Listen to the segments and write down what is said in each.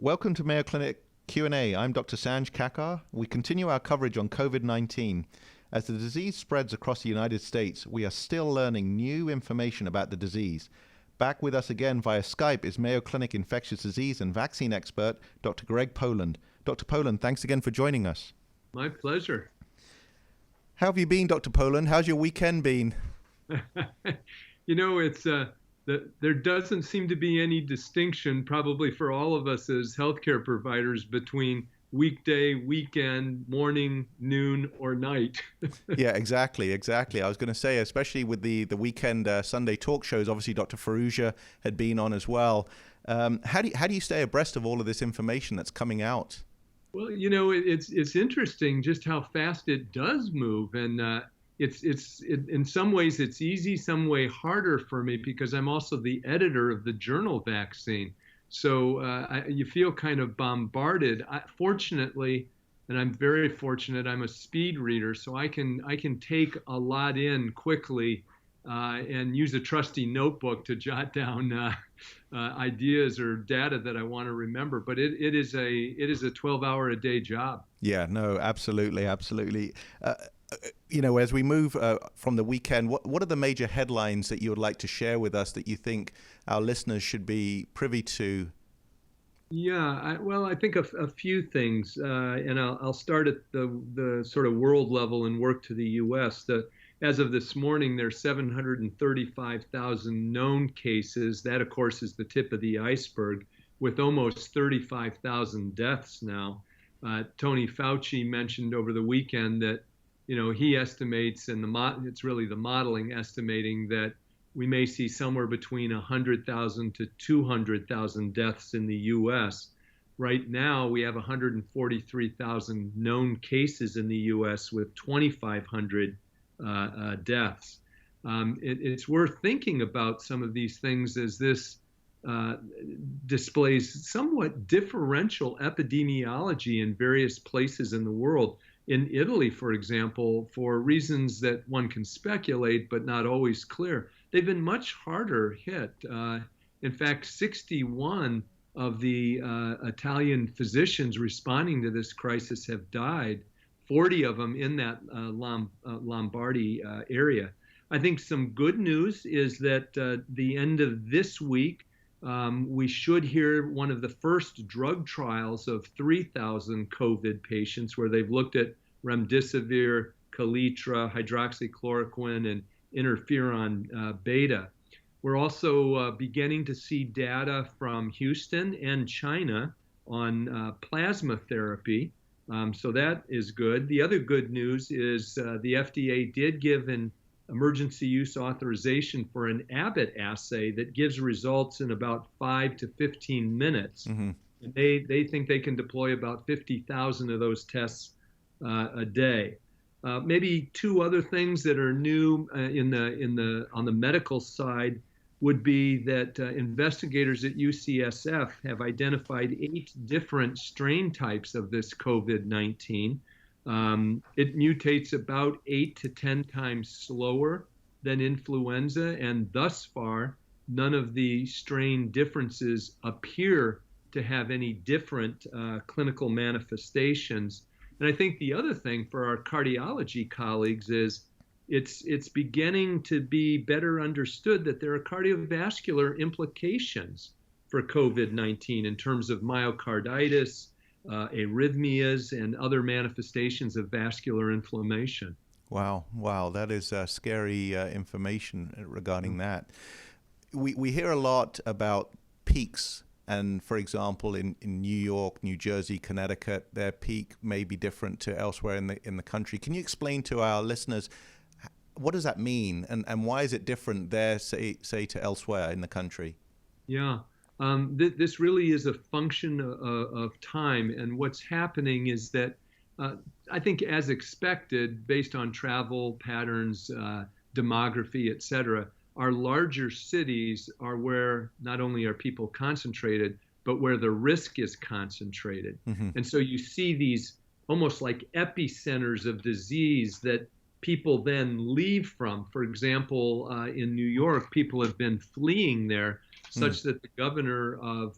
Welcome to Mayo Clinic Q&A. I'm Dr. Sanj Kakar. We continue our coverage on COVID-19. As the disease spreads across the United States, we are still learning new information about the disease. Back with us again via Skype is Mayo Clinic infectious disease and vaccine expert, Dr. Greg Poland. Dr. Poland, thanks again for joining us. My pleasure. How have you been, Dr. Poland? How's your weekend been? There doesn't seem to be any distinction, probably for all of us as healthcare providers, between weekday, weekend, morning, noon, or night. Yeah, exactly. I was going to say, especially with the weekend Sunday talk shows, obviously Dr. Fallujah had been on as well. How do you stay abreast of all of this information that's coming out? Well, it's interesting just how fast it does move, and in some ways it's easy, some way harder for me because I'm also the editor of the journal Vaccine. So you feel kind of bombarded. Fortunately, and I'm very fortunate, I'm a speed reader, so I can take a lot in quickly and use a trusty notebook to jot down ideas or data that I want to remember. But it is a 12-hour-a-day job. Yeah, no, absolutely. As we move from the weekend, what are the major headlines that you would like to share with us that you think our listeners should be privy to? Yeah, I think a few things, and I'll start at the sort of world level and work to the U.S. As of this morning, there's 735,000 known cases. That, of course, is the tip of the iceberg, with almost 35,000 deaths now. Tony Fauci mentioned over the weekend that he estimates, and it's really the modeling estimating, that we may see somewhere between 100,000 to 200,000 deaths in the U.S. Right now, we have 143,000 known cases in the U.S. with 2,500 deaths. It's worth thinking about some of these things as this displays somewhat differential epidemiology in various places in the world. In Italy, for example, for reasons that one can speculate but not always clear, they've been much harder hit. In fact, 61 of the Italian physicians responding to this crisis have died, 40 of them in that Lombardy area. I think some good news is that the end of this week, we should hear one of the first drug trials of 3,000 COVID patients where they've looked at remdesivir, Kaletra, hydroxychloroquine, and interferon beta. We're also beginning to see data from Houston and China on plasma therapy. So that is good. The other good news is the FDA did give an emergency use authorization for an Abbott assay that gives results in about 5 to 15 minutes. Mm-hmm. And they think they can deploy about 50,000 of those tests a day. Maybe two other things that are new on the medical side would be that investigators at UCSF have identified 8 different strain types of this COVID-19. It mutates about 8 to 10 times slower than influenza, and thus far, none of the strain differences appear to have any different clinical manifestations. And I think the other thing for our cardiology colleagues is it's beginning to be better understood that there are cardiovascular implications for COVID-19 in terms of myocarditis, arrhythmias, and other manifestations of vascular inflammation. Wow, that is scary information regarding that. We hear a lot about peaks, and for example, in New York, New Jersey, Connecticut, their peak may be different to elsewhere in the country. Can you explain to our listeners what does that mean, and why is it different there, say to elsewhere in the country? Yeah. This really is a function of time, and what's happening is that I think as expected, based on travel patterns, demography, et cetera, our larger cities are where not only are people concentrated, but where the risk is concentrated. Mm-hmm. And so you see these almost like epicenters of disease that people then leave from. For example, in New York, people have been fleeing there such that the governor of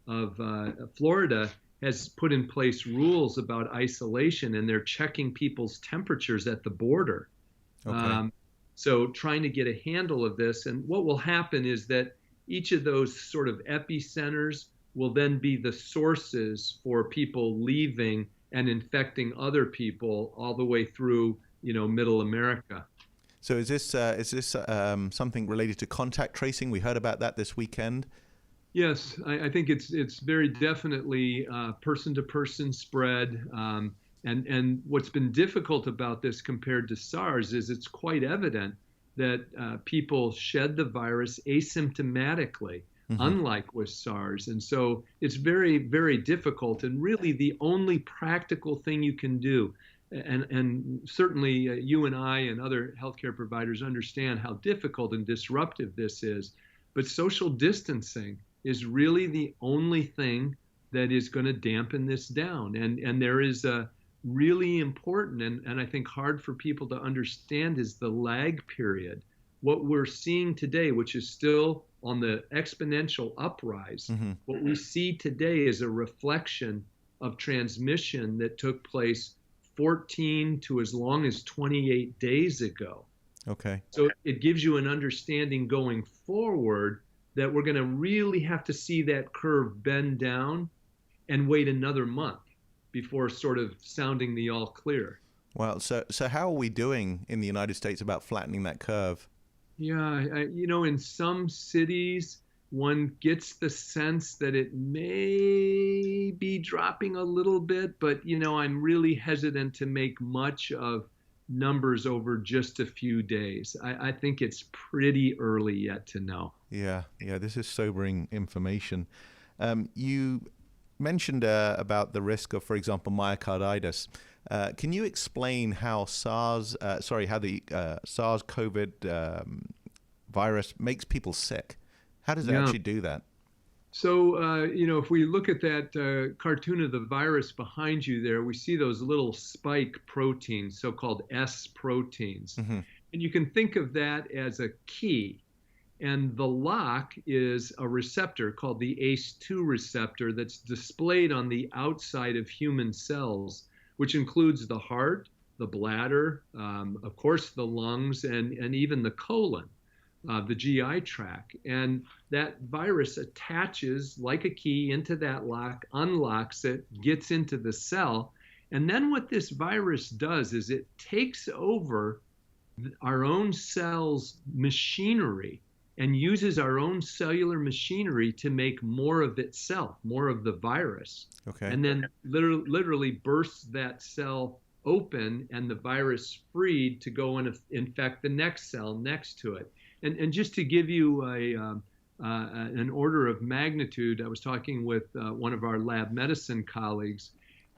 Florida has put in place rules about isolation, and they're checking people's temperatures at the border. Okay. So trying to get a handle of this. And what will happen is that each of those sort of epicenters will then be the sources for people leaving and infecting other people all the way through, middle America. So is this something related to contact tracing? We heard about that this weekend. Yes, I think it's very definitely person-to-person spread. And what's been difficult about this compared to SARS is it's quite evident that people shed the virus asymptomatically, unlike with SARS. And so it's very, very difficult. And really the only practical thing you can do, and certainly you and I and other healthcare providers understand how difficult and disruptive this is, but social distancing is really the only thing that is going to dampen this down. And there is a really important and I think hard for people to understand is the lag period. What we're seeing today, which is still on the exponential uprise, what we see today is a reflection of transmission that took place 14 to as long as 28 days ago. Okay. So it gives you an understanding going forward that we're going to really have to see that curve bend down and wait another month before sort of sounding the all clear. Well, so how are we doing in the United States about flattening that curve? Yeah, in some cities, one gets the sense that it may be dropping a little bit, but, I'm really hesitant to make much of numbers over just a few days. I think it's pretty early yet to know. Yeah, this is sobering information. You mentioned about the risk of, for example, myocarditis. Can you explain how the SARS-CoV virus makes people sick? How does it actually do that? So, if we look at that cartoon of the virus behind you there, we see those little spike proteins, so-called S proteins. And you can think of that as a key. And the lock is a receptor called the ACE2 receptor that's displayed on the outside of human cells, which includes the heart, the bladder, of course, the lungs, and even the colon, the GI tract. And that virus attaches like a key into that lock, unlocks it, gets into the cell. And then what this virus does is it takes over our own cell's machinery and uses our own cellular machinery to make more of itself, more of the virus. Okay. And then literally bursts that cell open and the virus freed to go and infect the next cell next to it. And just to give you an order of magnitude, I was talking with one of our lab medicine colleagues,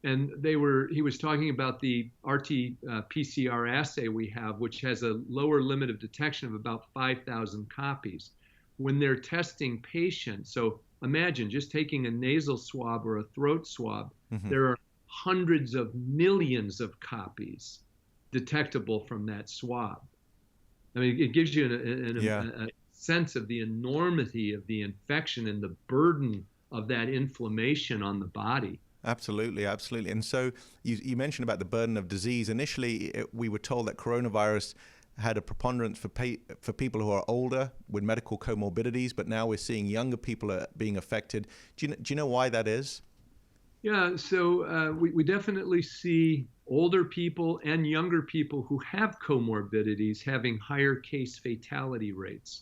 and he was talking about the RT-PCR assay we have, which has a lower limit of detection of about 5,000 copies. When they're testing patients, so imagine just taking a nasal swab or a throat swab, there are hundreds of millions of copies detectable from that swab. I mean, it gives you a sense of the enormity of the infection and the burden of that inflammation on the body. Absolutely. And so you mentioned about the burden of disease. Initially, we were told that coronavirus had a preponderance for people who are older with medical comorbidities, but now we're seeing younger people being affected. Do you know why that is? Yeah, so we definitely see older people and younger people who have comorbidities having higher case fatality rates.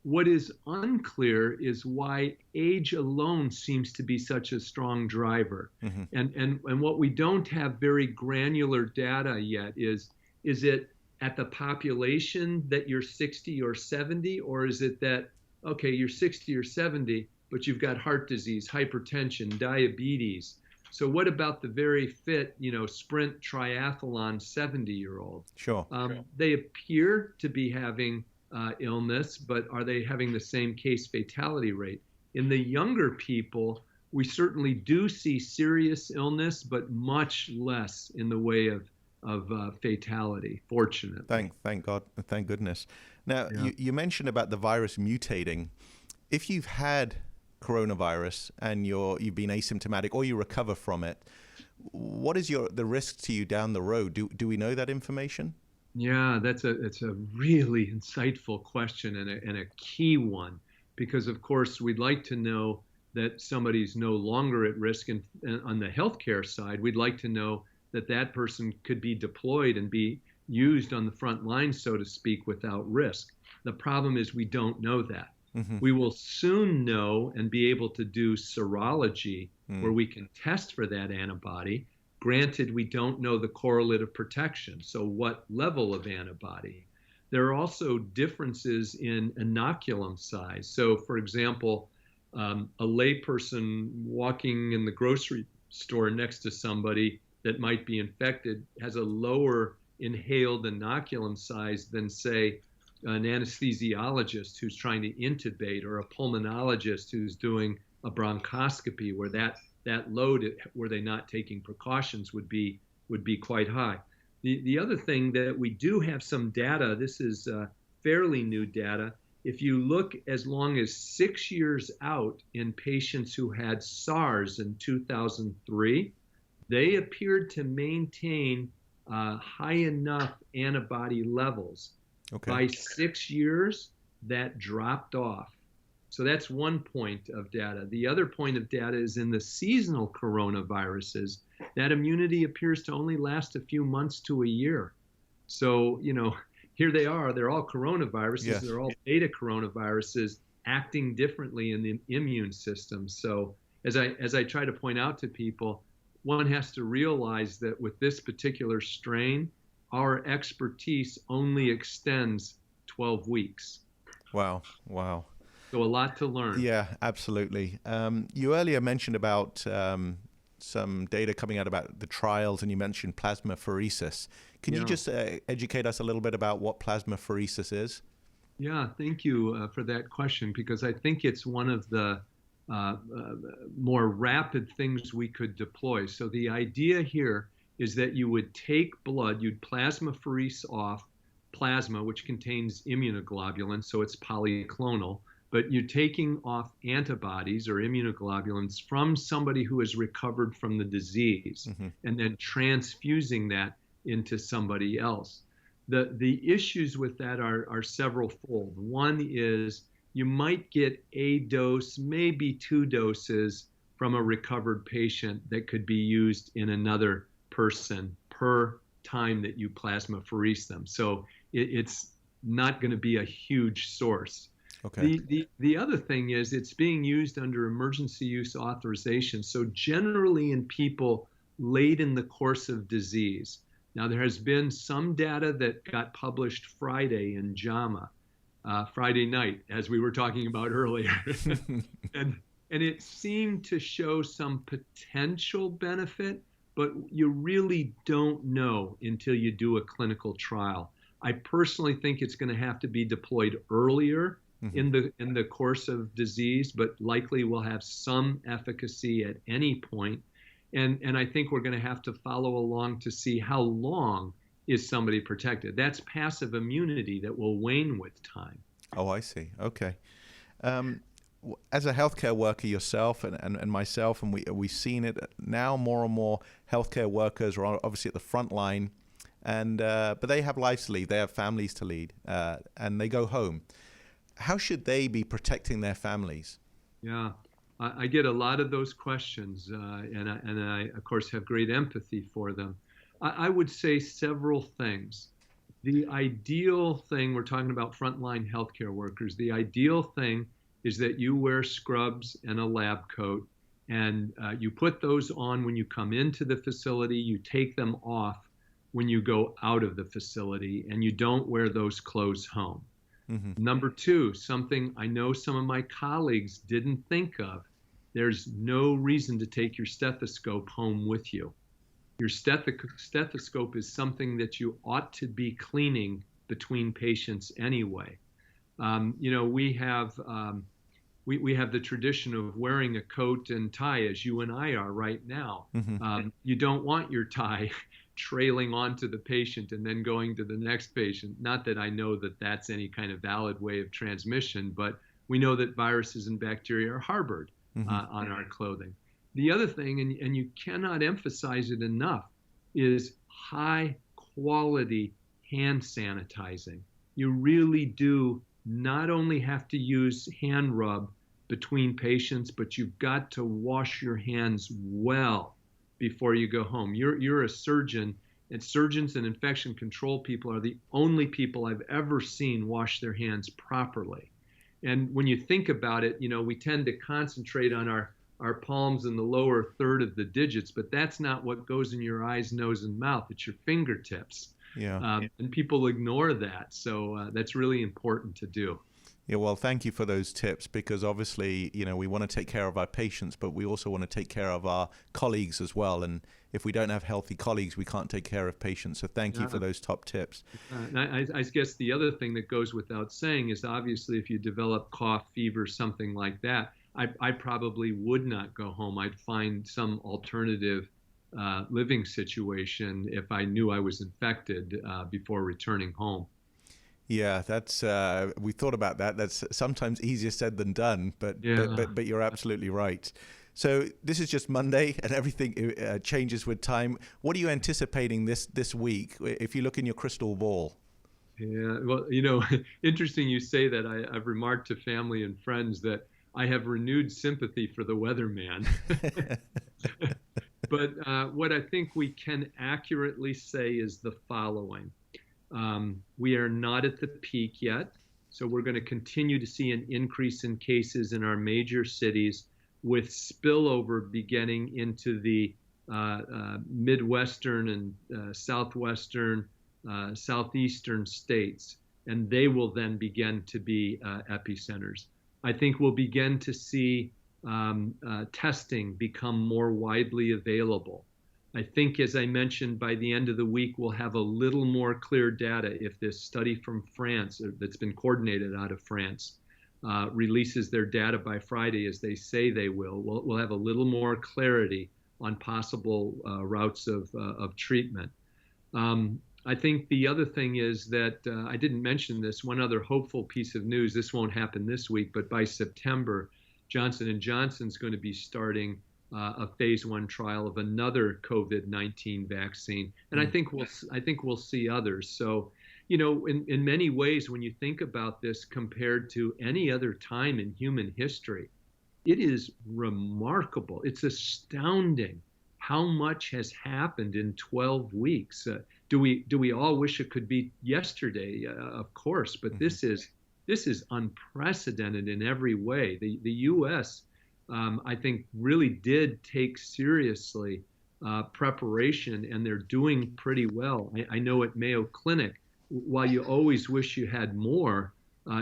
What is unclear is why age alone seems to be such a strong driver. And what we don't have very granular data yet is it at the population that you're 60 or 70, or is it that, okay, you're 60 or 70, but you've got heart disease, hypertension, diabetes. So what about the very fit, sprint triathlon 70-year-old? Sure. They appear to be having illness, but are they having the same case fatality rate? In the younger people, we certainly do see serious illness, but much less in the way of fatality, fortunately. Thank God. Thank goodness. Now, you mentioned about the virus mutating. If you've had coronavirus and you've been asymptomatic or you recover from it, what is the risk to you down the road? Do we know that information? Yeah, it's a really insightful question and a key one, because of course we'd like to know that somebody's no longer at risk, and on the healthcare side, we'd like to know that that person could be deployed and be used on the front line, so to speak, without risk. The problem is we don't know that. Mm-hmm. We will soon know and be able to do serology where we can test for that antibody. Granted, we don't know the correlate of protection, so what level of antibody. There are also differences in inoculum size. So, for example, a layperson walking in the grocery store next to somebody that might be infected has a lower inhaled inoculum size than, say, an anesthesiologist who's trying to intubate, or a pulmonologist who's doing a bronchoscopy, where that load, were they not taking precautions, would be quite high. The other thing that we do have some data, this is fairly new data. If you look as long as 6 years out in patients who had SARS in 2003, they appeared to maintain high enough antibody levels. Okay. By 6 years, that dropped off. So that's one point of data. The other point of data is in the seasonal coronaviruses, that immunity appears to only last a few months to a year. So, here they are, they're all coronaviruses, yes. They're all beta coronaviruses acting differently in the immune system. So as I try to point out to people, one has to realize that with this particular strain, our expertise only extends 12 weeks. Wow. So a lot to learn. Yeah, absolutely. You earlier mentioned about some data coming out about the trials, and you mentioned plasmapheresis. Can you just educate us a little bit about what plasmapheresis is? Yeah, thank you for that question, because I think it's one of the more rapid things we could deploy. So the idea here is that you would take blood, you'd plasmapherese off plasma, which contains immunoglobulins, so it's polyclonal, but you're taking off antibodies or immunoglobulins from somebody who has recovered from the disease, and then transfusing that into somebody else. The issues with that are several-fold. One is you might get a dose, maybe 2 doses from a recovered patient that could be used in another person per time that you plasmapherese them. So it's not going to be a huge source. Okay. The other thing is it's being used under emergency use authorization. So generally in people late in the course of disease. Now there has been some data that got published Friday in JAMA, Friday night, as we were talking about earlier. and it seemed to show some potential benefit, but you really don't know until you do a clinical trial. I personally think it's going to have to be deployed earlier in the course of disease, but likely will have some efficacy at any point. And I think we're going to have to follow along to see how long is somebody protected. That's passive immunity that will wane with time. Oh, I see. Okay. As a healthcare worker yourself and myself, and we've seen it now, more and more healthcare workers are obviously at the front line, and but they have lives to lead, they have families to lead, and they go home. How should they be protecting their families? Yeah, I get a lot of those questions, and I, of course, have great empathy for them. I would say several things. The ideal thing, we're talking about frontline healthcare workers, the ideal thing is that you wear scrubs and a lab coat, and you put those on when you come into the facility, you take them off when you go out of the facility, and you don't wear those clothes home. Number 2, something I know some of my colleagues didn't think of. There's no reason to take your stethoscope home with you. Your stethoscope is something that you ought to be cleaning between patients anyway. We have the tradition of wearing a coat and tie, as you and I are right now. You don't want your tie trailing onto the patient and then going to the next patient. Not that I know that that's any kind of valid way of transmission, but we know that viruses and bacteria are harbored on our clothing. The other thing, and you cannot emphasize it enough, is high quality hand sanitizing. You really do not only have to use hand rub between patients, but you've got to wash your hands well before you go home. You're a surgeon, and surgeons and infection control people are the only people I've ever seen wash their hands properly. And when you think about it, we tend to concentrate on our palms and the lower third of the digits, but that's not what goes in your eyes, nose, and mouth. It's your fingertips. Yeah. And people ignore that. So that's really important to do. Yeah, well, thank you for those tips, because obviously, we want to take care of our patients, but we also want to take care of our colleagues as well. And if we don't have healthy colleagues, we can't take care of patients. So thank you for those top tips. And I guess the other thing that goes without saying is, obviously, if you develop cough, fever, something like that, I probably would not go home. I'd find some alternative living situation if I knew I was infected before returning home. Yeah, that's we thought about that. That's sometimes easier said than done, but you're absolutely right. So this is just Monday, and everything changes with time. What are you anticipating this week if you look in your crystal ball? Yeah, well, interesting you say that. I've remarked to family and friends that I have renewed sympathy for the weatherman. But what I think we can accurately say is the following. We are not at the peak yet, so we're going to continue to see an increase in cases in our major cities, with spillover beginning into the Midwestern and Southwestern, Southeastern states, and they will then begin to be epicenters. I think we'll begin to see testing become more widely available. I think, as I mentioned, by the end of the week, we'll have a little more clear data if this study from France that's been coordinated out of France releases their data by Friday, as they say they will. We'll have a little more clarity on possible routes of treatment. I think the other thing is that I didn't mention this, one other hopeful piece of news. This won't happen this week, but by September, Johnson & Johnson is going to be starting a phase 1 trial of another COVID-19 vaccine, and I think we'll see others. So, in many ways, when you think about this compared to any other time in human history, it is remarkable. It's astounding how much has happened in 12 weeks. Do we all wish it could be yesterday? Of course, but this is unprecedented in every way. The U.S. I think really did take seriously preparation, and they're doing pretty well. I know at Mayo Clinic, while you always wish you had more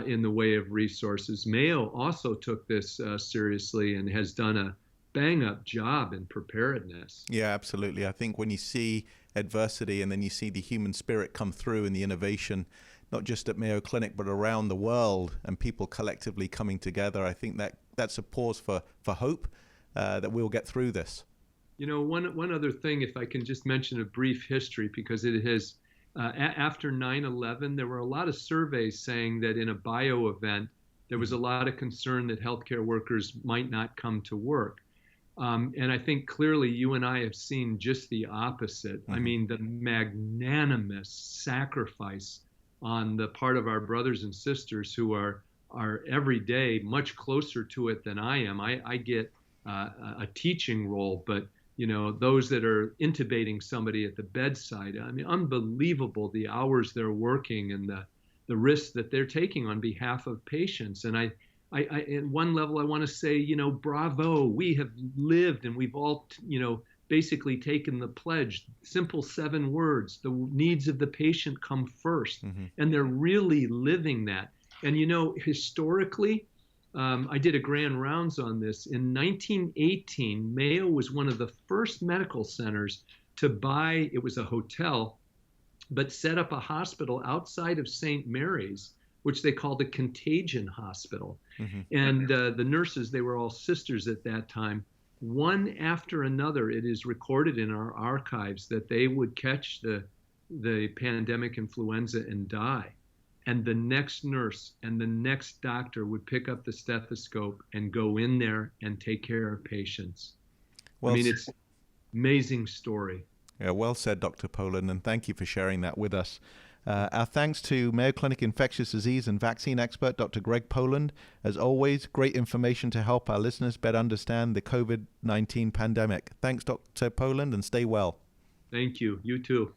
in the way of resources, Mayo also took this seriously and has done a bang-up job in preparedness. Yeah, absolutely. I think when you see adversity and then you see the human spirit come through in the innovation, not just at Mayo Clinic, but around the world, and people collectively coming together, I think that's a pause for hope that we'll get through this. One other thing, if I can just mention a brief history, because it has, after 9/11, there were a lot of surveys saying that in a bio event, there was a lot of concern that healthcare workers might not come to work. And I think clearly you and I have seen just the opposite. I mean, the magnanimous sacrifice on the part of our brothers and sisters who are every day much closer to it than I am. I get a teaching role, but those that are intubating somebody at the bedside, I mean, unbelievable the hours they're working and the risks that they're taking on behalf of patients. And I at one level, I want to say, bravo, we have lived, and we've all, basically taken the pledge, simple 7 words, the needs of the patient come first. And they're really living that. And, historically, I did a grand rounds on this. In 1918, Mayo was one of the first medical centers to buy, it was a hotel, but set up a hospital outside of St. Mary's, which they called a contagion hospital. And the nurses, they were all sisters at that time. One after another, it is recorded in our archives that they would catch the pandemic influenza and die. and the next nurse and the next doctor would pick up the stethoscope and go in there and take care of patients. Well, I mean, it's amazing story. Yeah, well said, Dr. Poland, and thank you for sharing that with us. Our thanks to Mayo Clinic infectious disease and vaccine expert, Dr. Greg Poland. As always, great information to help our listeners better understand the COVID-19 pandemic. Thanks, Dr. Poland, and stay well. Thank you. You too.